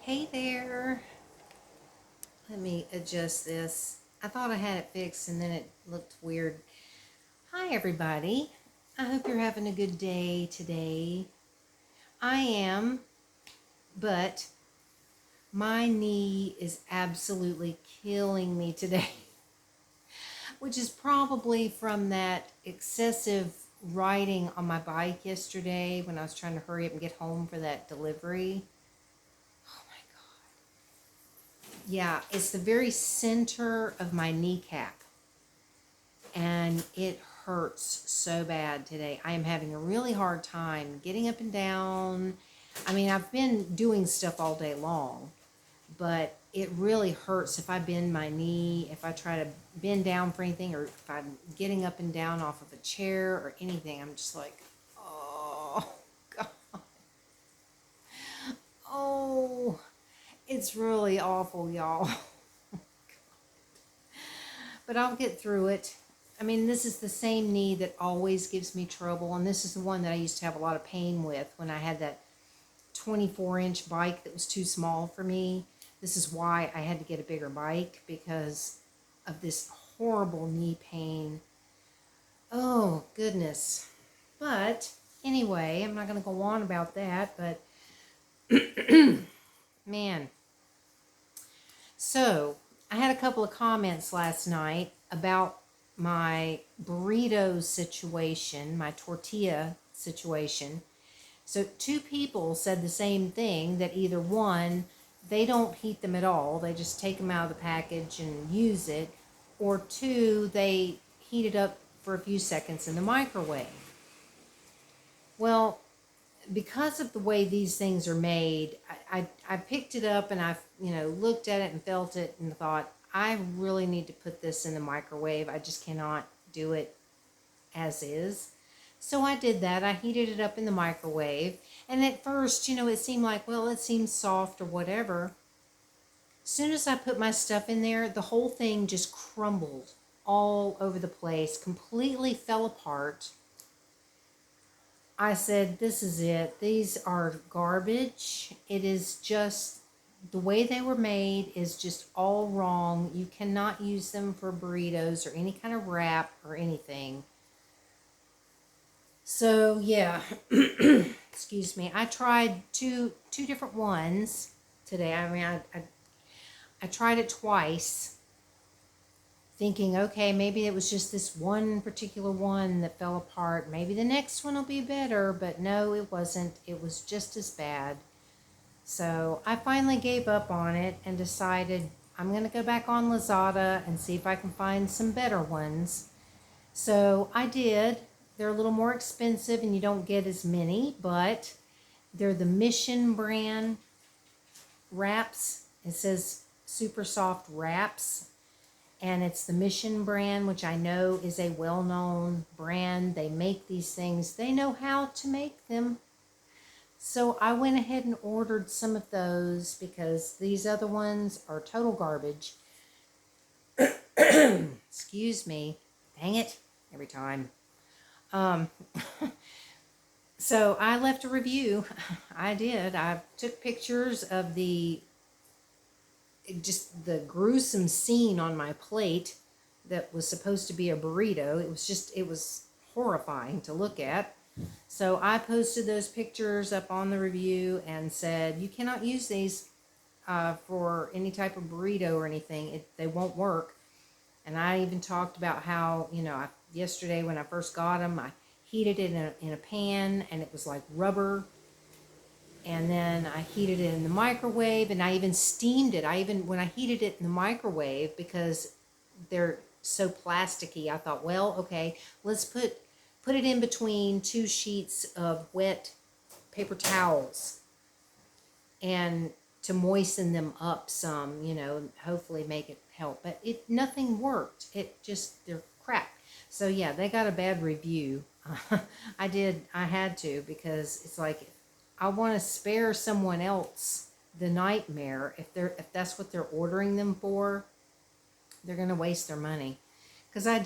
Hey there. Let me adjust this. I thought I had it fixed and then it looked weird. Hi, everybody. I hope you're having a good day today. I am, but my knee is absolutely killing me today, which is probably from that excessive riding on my bike yesterday when I was trying to hurry up and get home for that delivery. Oh my God. Yeah, it's the very center of my kneecap. And it hurts so bad today. I am having a really hard time getting up and down. I mean, I've been doing stuff all day long, but it really hurts if I bend my knee, if I try to bend down for anything, or if I'm getting up and down off of a chair or anything. I'm just like, oh, God. Oh, it's really awful, y'all. But I'll get through it. I mean, this is the same knee that always gives me trouble, and this is the one that I used to have a lot of pain with when I had that 24-inch bike that was too small for me. This is why I had to get a bigger bike, because of this horrible knee pain. Oh, goodness. But anyway, I'm not going to go on about that, but man. So, I had a couple of comments last night about my burrito situation, my tortilla situation. So, two people said the same thing, that either one, they don't heat them at all, they just take them out of the package and use it, or two, they heat it up for a few seconds in the microwave. Well, because of the way these things are made, I picked it up and I looked at it and felt it and thought, I really need to put this in the microwave. I just cannot do it as is. So I did that. I heated it up in the microwave. And at first, it seemed like, well, it seems soft or whatever. As soon as I put my stuff in there, the whole thing just crumbled all over the place, completely fell apart. I said, this is it. These are garbage. It is just, the way they were made is just all wrong. You cannot use them for burritos or any kind of wrap or anything. So, yeah, excuse me. I tried two different ones today. I mean, I tried it twice, thinking, okay, maybe it was just this one particular one that fell apart. Maybe the next one will be better, but no, it wasn't. It was just as bad. So I finally gave up on it and decided I'm going to go back on Lazada and see if I can find some better ones. So I did. They're a little more expensive and you don't get as many, but they're the Mission brand wraps. It says super soft wraps. And it's the Mission brand, which I know is a well-known brand. They make these things. They know how to make them. So I went ahead and ordered some of those because these other ones are total garbage. Excuse me. Dang it. Every time. So I left a review. I did. I took pictures of just the gruesome scene on my plate that was supposed to be a burrito. It was horrifying to look at. So I posted those pictures up on the review and said, you cannot use these for any type of burrito or anything. They won't work. And I even talked about how, yesterday when I first got them, I heated it in a pan and it was like rubber. And then I heated it in the microwave, and I even steamed it. When I heated it in the microwave, because they're so plasticky, I thought, well, okay, let's put it in between two sheets of wet paper towels and to moisten them up some, hopefully make it help. But nothing worked. They're crap. So yeah, they got a bad review. I had to, because it's like, I want to spare someone else the nightmare. If that's what they're ordering them for, they're going to waste their money. Because I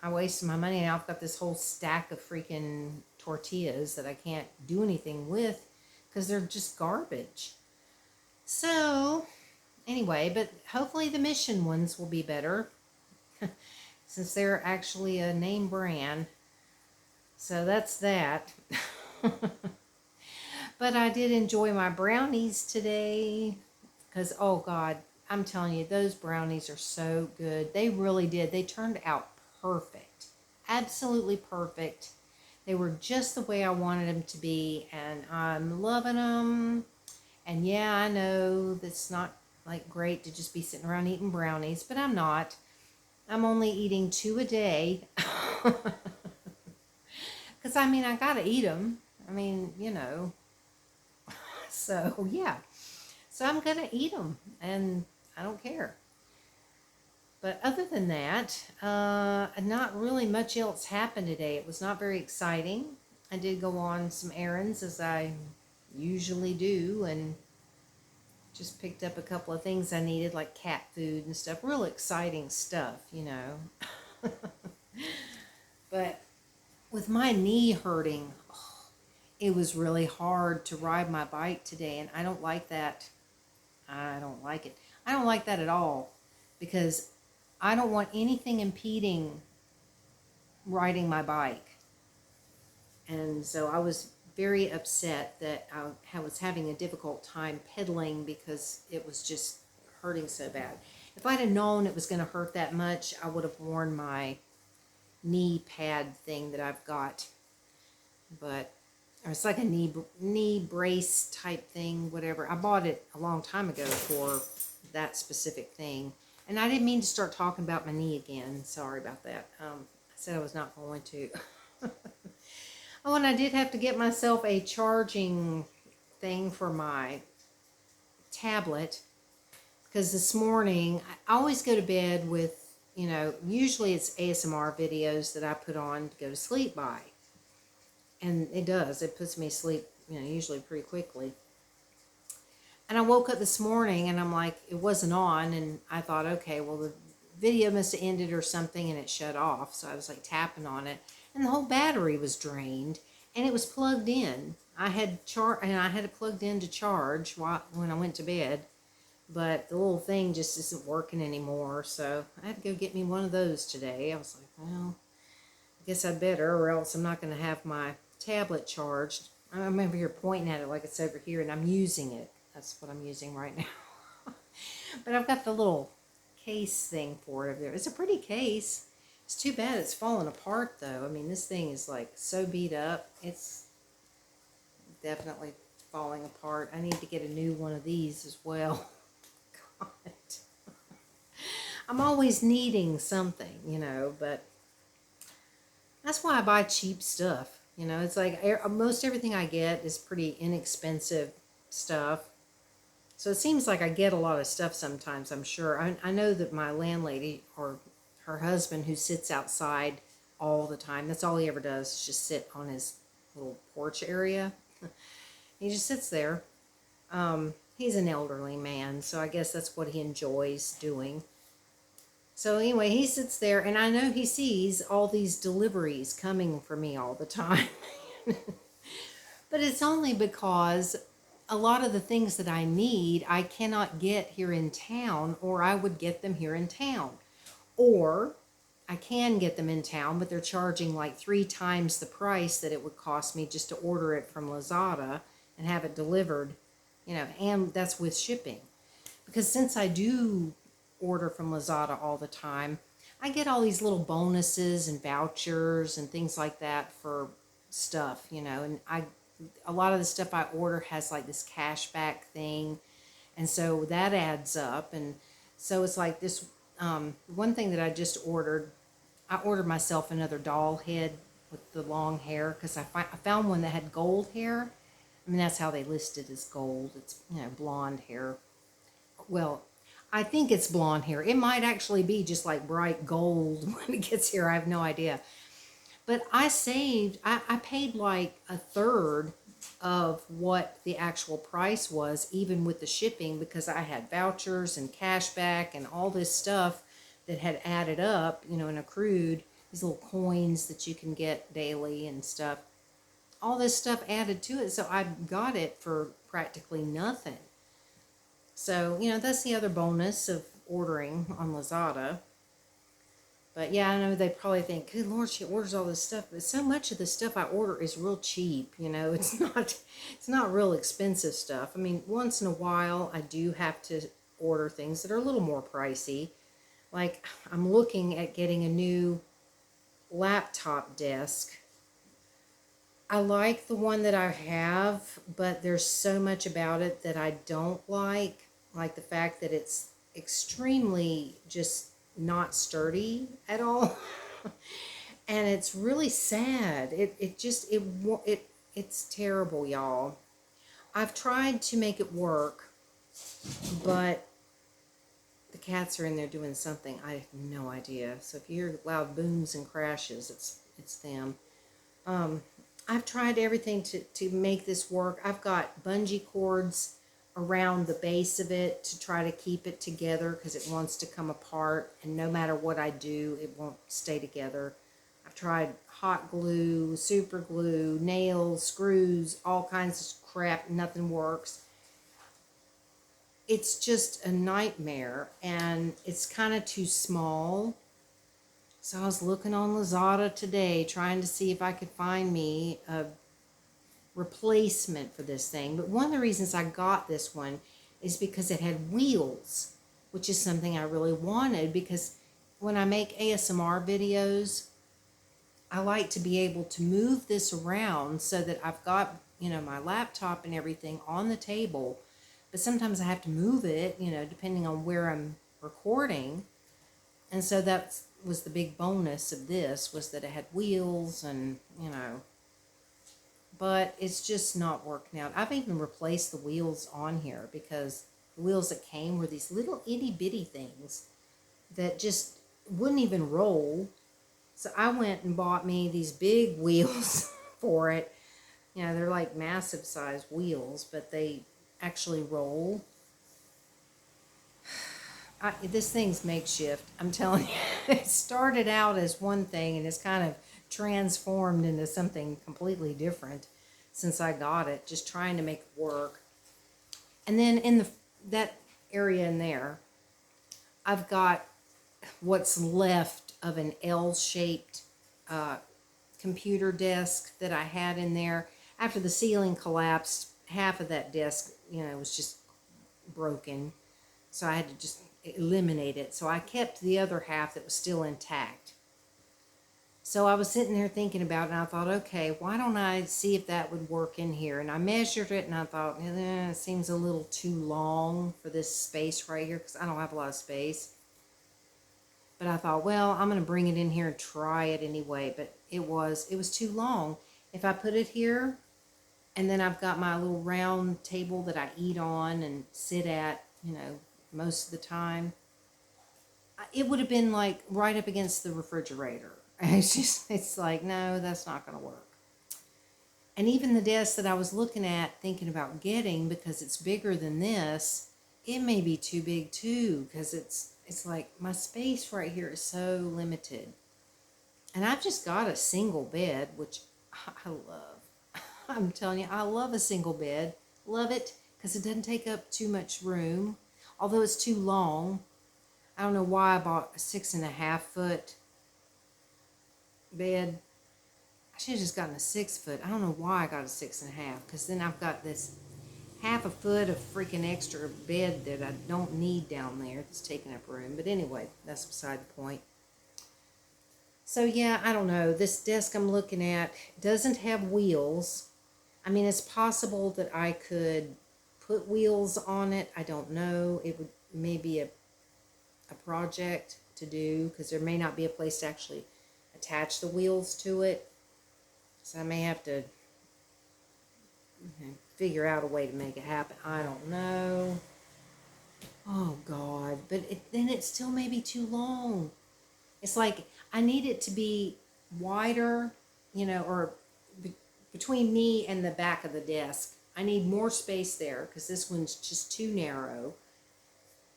wasted my money, and I've got this whole stack of freaking tortillas that I can't do anything with because they're just garbage. So, anyway, but hopefully the Mission ones will be better since they're actually a name brand. So that's that. But I did enjoy my brownies today because, oh God, I'm telling you, those brownies are so good. They really did. They turned out perfect. Absolutely perfect. They were just the way I wanted them to be, and I'm loving them. And yeah, I know that's not like great to just be sitting around eating brownies, but I'm not. I'm only eating 2 a day. Because I mean, I gotta eat them. I mean, you know. So yeah. So I'm gonna eat them, and I don't care. But other than that, not really much else happened today. It was not very exciting. I did go on some errands as I usually do, and just picked up a couple of things I needed, like cat food and stuff. Real exciting stuff, you know. But with my knee hurting, it was really hard to ride my bike today, and I don't like that. I don't like it. I don't like that at all because I don't want anything impeding riding my bike. And so I was very upset that I was having a difficult time pedaling because it was just hurting so bad. If I'd have known it was going to hurt that much, I would have worn my knee pad thing that I've got. But it's like a knee brace type thing, whatever. I bought it a long time ago for that specific thing. And I didn't mean to start talking about my knee again. Sorry about that. I said I was not going to. Oh, and I did have to get myself a charging thing for my tablet because this morning I always go to bed with, usually it's ASMR videos that I put on to go to sleep by. And it puts me to sleep, usually pretty quickly. And I woke up this morning and I'm like, it wasn't on, and I thought, okay, well, the video must have ended or something and it shut off. So I was like tapping on it, and the whole battery was drained, and it was plugged in. I had it plugged in to charge when I went to bed, but the little thing just isn't working anymore. So I had to go get me one of those today. I was like, well, I guess I better, or else I'm not going to have my tablet charged. I'm over here pointing at it like it's over here, and I'm using it. That's what I'm using right now. But I've got the little case thing for it over there. It's a pretty case. It's too bad it's falling apart, though. I mean, this thing is like so beat up. It's definitely falling apart. I need to get a new one of these as well. God. I'm always needing something, but that's why I buy cheap stuff. It's like most everything I get is pretty inexpensive stuff. So it seems like I get a lot of stuff sometimes, I'm sure. I know that my landlady or her husband, who sits outside all the time, that's all he ever does is just sit on his little porch area. He just sits there. He's an elderly man, so I guess that's what he enjoys doing. So anyway, he sits there, and I know he sees all these deliveries coming for me all the time. But it's only because a lot of the things that I need, I cannot get here in town, or I would get them here in town. Or I can get them in town, but they're charging like 3 times the price that it would cost me just to order it from Lazada and have it delivered, and that's with shipping. Because since I do order from Lazada all the time, I get all these little bonuses and vouchers and things like that for stuff, and a lot of the stuff I order has like this cash back thing, and so that adds up. And so it's like this one thing that I ordered myself another doll head with the long hair because I found one that had gold hair. I mean, that's how they list it, as gold. It's, blonde hair. Well, I think it's blonde hair. It might actually be just like bright gold when it gets here. I have no idea. But I paid like a third of what the actual price was, even with the shipping, because I had vouchers and cash back and all this stuff that had added up, and accrued, these little coins that you can get daily and stuff. All this stuff added to it, so I got it for practically nothing. So, you know, that's the other bonus of ordering on Lazada. But yeah, I know they probably think, good Lord, she orders all this stuff. But so much of the stuff I order is real cheap. You know, it's not real expensive stuff. I mean, once in a while, I do have to order things that are a little more pricey. Like, I'm looking at getting a new laptop desk. I like the one that I have, but there's so much about it that I don't like. Like the fact that it's extremely just not sturdy at all. And it's really sad. It's terrible, y'all. I've tried to make it work, but the cats are in there doing something. I have no idea. So if you hear loud booms and crashes, it's them. Um, I've tried everything to make this work. I've got bungee cords around the base of it to try to keep it together because it wants to come apart, and no matter what I do, it won't stay together. I've tried hot glue, super glue, nails, screws, all kinds of crap. Nothing works. It's just a nightmare, and it's kind of too small. So I was looking on Lazada today, trying to see if I could find me a replacement for this thing. But one of the reasons I got this one is because it had wheels, which is something I really wanted, because when I make ASMR videos, I like to be able to move this around so that I've got, you know, my laptop and everything on the table, but sometimes I have to move it, you know, depending on where I'm recording. And so that was the big bonus of this, was that it had wheels and, you know, but it's just not working out. I've even replaced the wheels on here because the wheels that came were these little itty bitty things that just wouldn't even roll. So I went and bought me these big wheels for it. You know, they're like massive size wheels, but they actually roll. This thing's makeshift. I'm telling you, it started out as one thing and it's kind of transformed into something completely different since I got it, just trying to make it work. And then in that area in there, I've got what's left of an L-shaped computer desk that I had in there. After the ceiling collapsed, half of that desk, you know, was just broken. So I had to just eliminate it. So I kept the other half that was still intact. So I was sitting there thinking about it, and I thought, okay, why don't I see if that would work in here? And I measured it, and I thought, it seems a little too long for this space right here, because I don't have a lot of space. But I thought, well, I'm going to bring it in here and try it anyway. But it was too long. If I put it here, and then I've got my little round table that I eat on and sit at, you know, most of the time, it would have been like right up against the refrigerator. It's like, no, that's not going to work. And even the desk that I was looking at, thinking about getting, because it's bigger than this, it may be too big too, because it's like my space right here is so limited. And I've just got a single bed, which I love. I'm telling you, I love a single bed. Love it, because it doesn't take up too much room, although it's too long. I don't know why I bought a 6.5 foot bed. I should have just gotten a 6 foot. I don't know why I got a 6.5, because then I've got this half a foot of freaking extra bed that I don't need down there. It's taking up room. But anyway, that's beside the point. So yeah, I don't know. This desk I'm looking at doesn't have wheels. I mean, it's possible that I could put wheels on it. I don't know. It would maybe a project to do, because there may not be a place to actually attach the wheels to it. So I may have to figure out a way to make it happen. I don't know. Oh God, but then it still may be too long. It's like I need it to be wider, you know, or between me and the back of the desk. I need more space there because this one's just too narrow.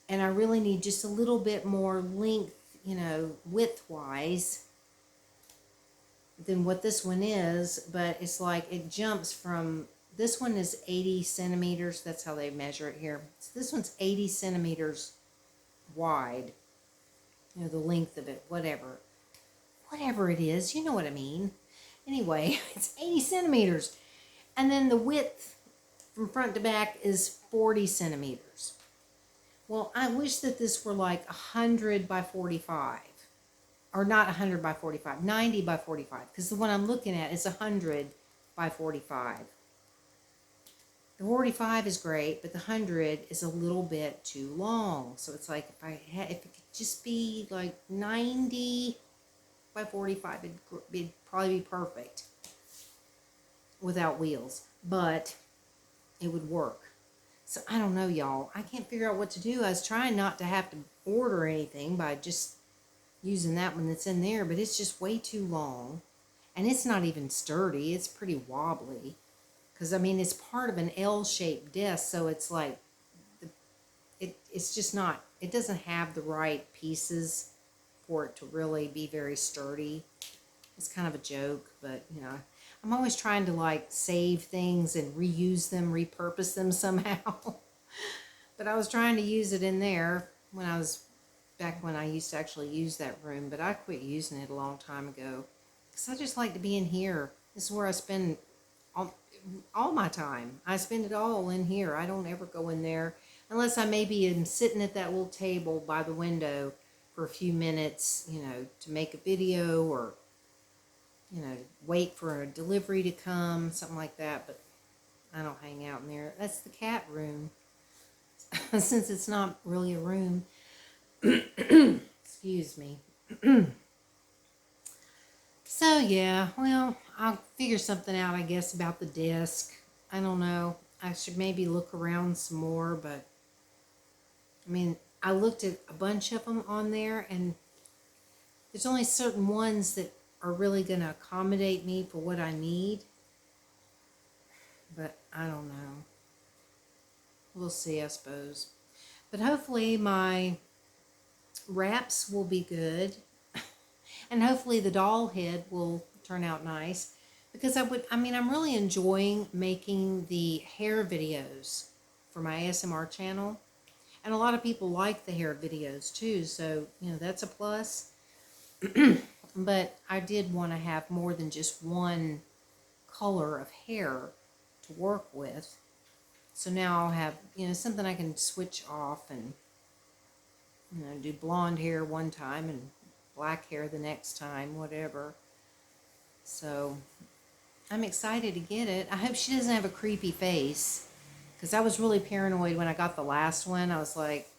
And I really need just a little bit more length, you know, width-wise than what this one is. But it's like it jumps from this one is 80 centimeters. That's how they measure it here. So this one's 80 centimeters wide. You know, the length of it, whatever. Whatever it is, you know what I mean. Anyway, it's 80 centimeters. And then the width from front to back is 40 centimeters. Well, I wish that this were like 100 by 45. Or not 100 by 45, 90 by 45. Because the one I'm looking at is 100 by 45. The 45 is great, but the 100 is a little bit too long. So it's like if it could just be like 90 by 45, it'd probably be perfect without wheels. But it would work. So I don't know, y'all. I can't figure out what to do. I was trying not to have to order anything by just using that one that's in there, but it's just way too long. And it's not even sturdy. It's pretty wobbly. Because, I mean, it's part of an L-shaped desk, so it's like, it's just not, it doesn't have the right pieces for it to really be very sturdy. It's kind of a joke, but, you know, I'm always trying to, like, save things and reuse them, repurpose them somehow. But I was trying to use it in there when I was, back when I used to actually use that room, but I quit using it a long time ago. Because I just like to be in here. This is where I spend all my time. I spend it all in here. I don't ever go in there unless I maybe am sitting at that little table by the window for a few minutes, you know, to make a video or, you know, wait for a delivery to come, something like that. But I don't hang out in there. That's the cat room. Since it's not really a room. Excuse me. So, yeah, well, I'll figure something out, I guess, about the desk. I don't know. I should maybe look around some more, but, I mean, I looked at a bunch of them on there, and there's only certain ones that are really going to accommodate me for what I need. But I don't know. We'll see, I suppose. But hopefully my wraps will be good. And hopefully the doll head will turn out nice. Because I'm really enjoying making the hair videos for my ASMR channel. And a lot of people like the hair videos too. So, you know, that's a plus. But I did want to have more than just one color of hair to work with. So now I'll have, you know, something I can switch off and, you know, do blonde hair one time and black hair the next time, whatever. So I'm excited to get it. I hope she doesn't have a creepy face, because I was really paranoid when I got the last one. I was like,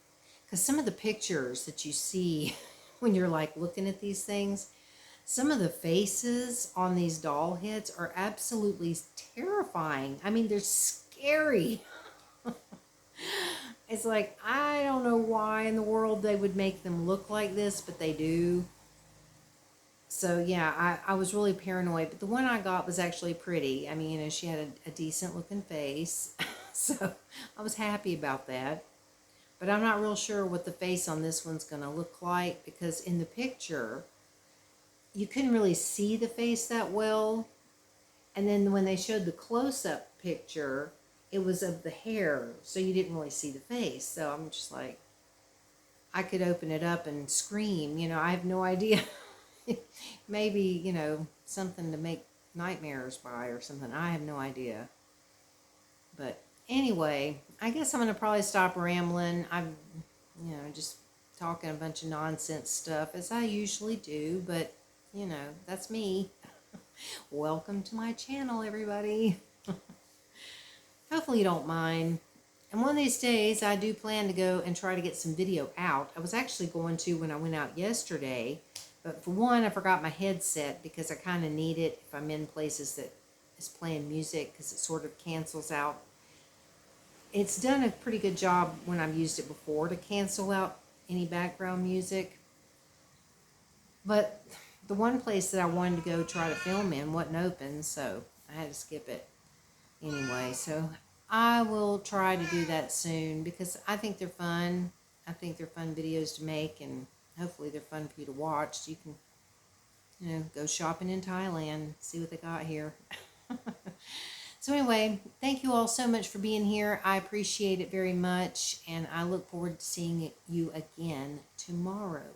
because some of the pictures that you see when you're like looking at these things, some of the faces on these doll heads are absolutely terrifying. I mean, they're scary. It's like, I don't know why in the world they would make them look like this, but they do. So, yeah, I was really paranoid. But the one I got was actually pretty. I mean, you know, she had a decent looking face. So, I was happy about that. But I'm not real sure what the face on this one's going to look like, because in the picture, you couldn't really see the face that well. And then when they showed the close-up picture, it was of the hair, so you didn't really see the face. So I'm just like, I could open it up and scream, you know, I have no idea. Maybe, you know, something to make nightmares by or something. I have no idea. But anyway, I guess I'm going to probably stop rambling. I'm, you know, just talking a bunch of nonsense stuff, as I usually do. But, you know, that's me. Welcome to my channel, everybody. Hopefully you don't mind. And one of these days, I do plan to go and try to get some video out. I was actually going to when I went out yesterday. But for one, I forgot my headset, because I kind of need it if I'm in places that is playing music, because it sort of cancels out. It's done a pretty good job when I've used it before to cancel out any background music. But the one place that I wanted to go try to film in wasn't open, so I had to skip it. Anyway, so I will try to do that soon, because I think they're fun. I think they're fun videos to make, and hopefully they're fun for you to watch. So you can, you know, go shopping in Thailand, see what they got here. So anyway, thank you all so much for being here. I appreciate it very much, and I look forward to seeing you again tomorrow.